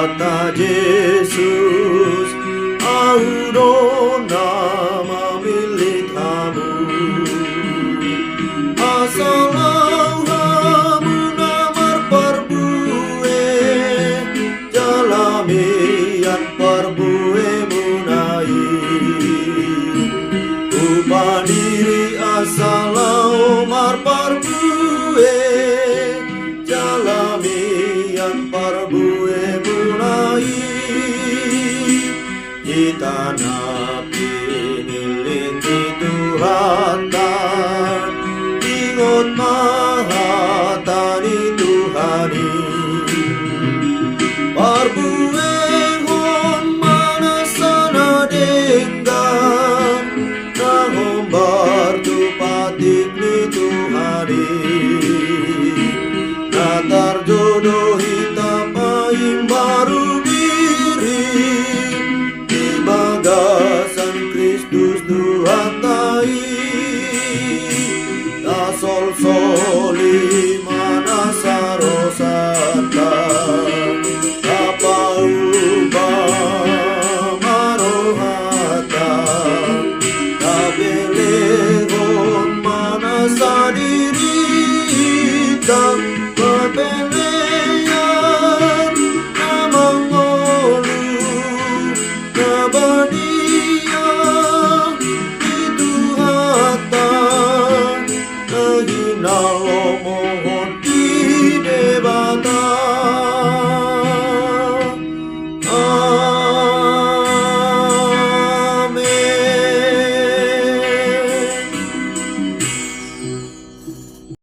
kata Yesus, aku nama milik kamu. Asalau kamu namar perbue, jalamian perbue munai. Upah diri asalau mar perbue, jalamian perbue munai. Kita nabi